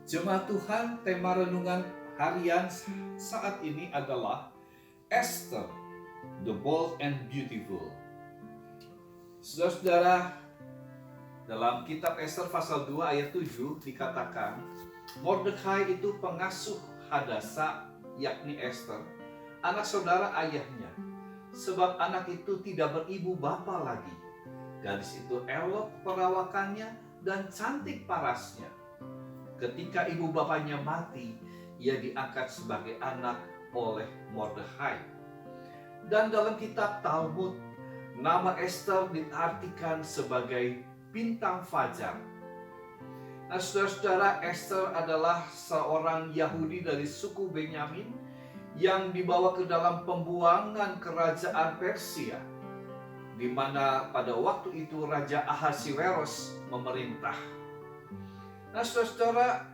Jemaat Tuhan, tema renungan harian saat ini adalah Esther, the Bold and Beautiful. Saudara-saudara, dalam kitab Esther pasal 2 ayat 7 dikatakan, Mordekai itu pengasuh Hadasa, yakni Esther, anak saudara ayahnya, sebab anak itu tidak beribu bapa lagi. Gadis itu elok perawakannya dan cantik parasnya. Ketika ibu bapanya mati, ia diangkat sebagai anak oleh Mordekai. Dan dalam kitab Talmud, nama Esther diartikan sebagai bintang fajar. Nah, saudara-saudara, Esther adalah seorang Yahudi dari suku Benyamin yang dibawa ke dalam pembuangan kerajaan Persia, di mana pada waktu itu Raja Ahasiweros memerintah. Nah, saudara-saudara,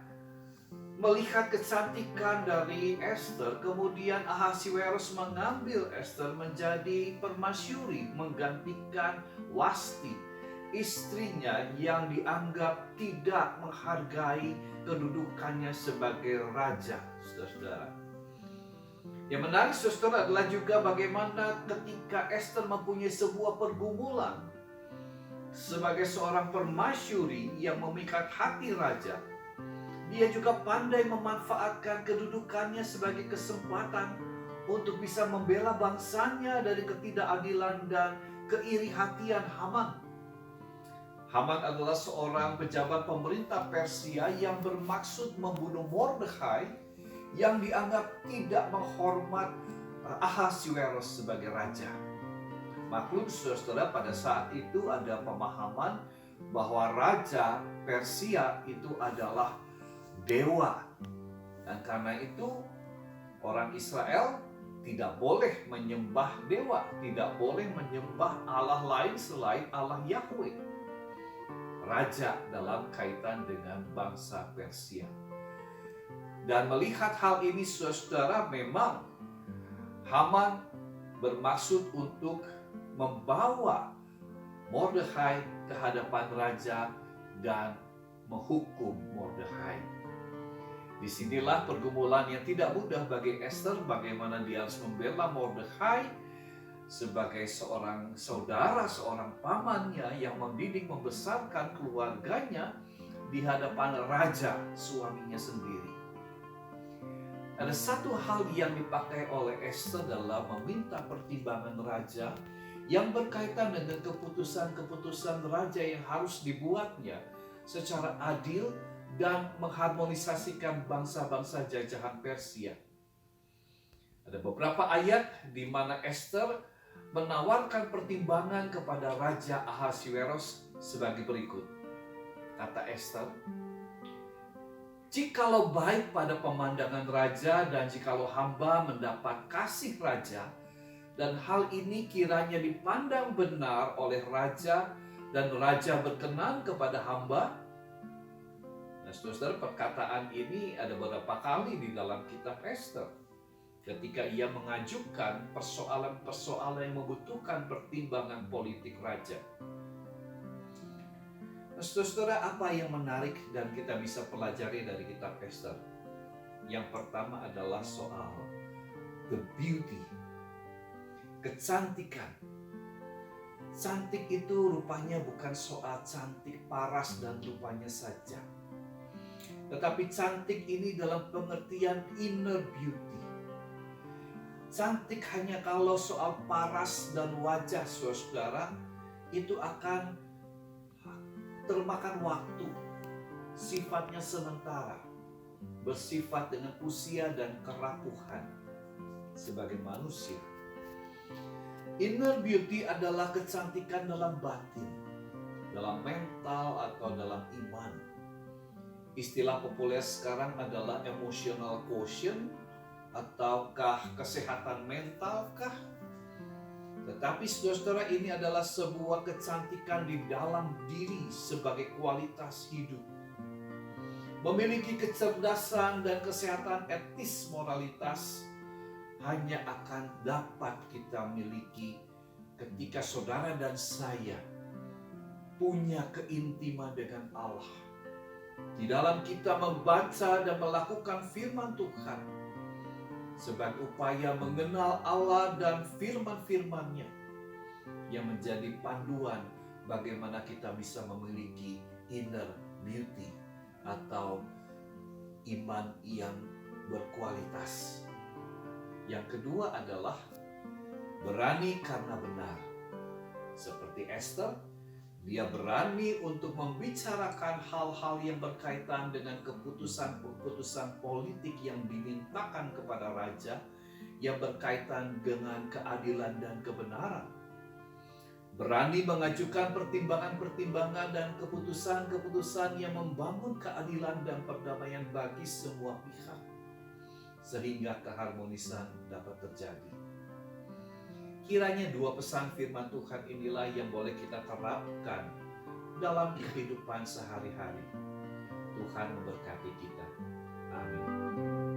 melihat kecantikan dari Esther, kemudian Ahasiweros mengambil Esther menjadi permasyuri, menggantikan Wasti, istrinya yang dianggap tidak menghargai kedudukannya sebagai raja, saudara-saudara. Yang menarik, saudara, adalah juga bagaimana ketika Esther mempunyai sebuah pergumulan sebagai seorang permasyuri yang memikat hati raja, dia juga pandai memanfaatkan kedudukannya sebagai kesempatan untuk bisa membela bangsanya dari ketidakadilan dan keiri hatian Haman. Haman adalah seorang pejabat pemerintah Persia yang bermaksud membunuh Mordekai yang dianggap tidak menghormat Ahasiweros sebagai raja. Maklum, saudara-saudara, pada saat itu ada pemahaman bahwa raja Persia itu adalah dewa. Dan karena itu orang Israel tidak boleh menyembah dewa, tidak boleh menyembah Allah lain selain Allah Yahweh, raja dalam kaitan dengan bangsa Persia. Dan melihat hal ini, saudara, memang Haman bermaksud untuk membawa Mordekai ke hadapan raja dan menghukum Mordekai. Disinilah pergumulan yang tidak mudah bagi Esther, bagaimana dia harus membela Mordekai sebagai seorang saudara, seorang pamannya yang mendidik membesarkan keluarganya di hadapan raja, suaminya sendiri. Ada satu hal yang dipakai oleh Esther dalam meminta pertimbangan raja yang berkaitan dengan keputusan-keputusan raja yang harus dibuatnya secara adil dan mengharmonisasikan bangsa-bangsa jajahan Persia. Ada beberapa ayat di mana Esther menawarkan pertimbangan kepada Raja Ahasiweros sebagai berikut. Kata Esther, "Jikalau baik pada pemandangan raja dan jikalau hamba mendapat kasih raja, dan hal ini kiranya dipandang benar oleh raja dan raja berkenan kepada hamba." Nah, saudara, perkataan ini ada beberapa kali di dalam kitab Esther ketika ia mengajukan persoalan-persoalan yang membutuhkan pertimbangan politik raja. Nah, saudara, apa yang menarik dan kita bisa pelajari dari kitab Esther? Yang pertama adalah soal the beauty, kecantikan. Cantik itu rupanya bukan soal cantik paras dan rupanya saja, tetapi cantik ini dalam pengertian inner beauty. Cantik hanya kalau soal paras dan wajah, saudara, itu akan termakan waktu, sifatnya sementara, bersifat dengan usia dan kerapuhan sebagai manusia. Inner beauty adalah kecantikan dalam batin, dalam mental atau dalam iman. Istilah populer sekarang adalah emotional quotient ataukah kesehatan mentalkah? Tetapi saudara-saudara, ini adalah sebuah kecantikan di dalam diri sebagai kualitas hidup. Memiliki kecerdasan dan kesehatan etis moralitas hanya akan dapat kita miliki ketika saudara dan saya punya keintiman dengan Allah, Di dalam kita membaca dan melakukan firman Tuhan sebagai upaya mengenal Allah dan firman-firman-Nya yang menjadi panduan bagaimana kita bisa memiliki inner beauty atau iman yang berkualitas. Yang kedua adalah berani karena benar. Seperti Esther, dia berani untuk membicarakan hal-hal yang berkaitan dengan keputusan-keputusan politik yang dimintakan kepada raja yang berkaitan dengan keadilan dan kebenaran. Berani mengajukan pertimbangan-pertimbangan dan keputusan-keputusan yang membangun keadilan dan perdamaian bagi semua pihak, sehingga keharmonisan dapat terjadi. Kiranya dua pesan firman Tuhan inilah yang boleh kita terapkan dalam kehidupan sehari-hari. Tuhan memberkati kita. Amin.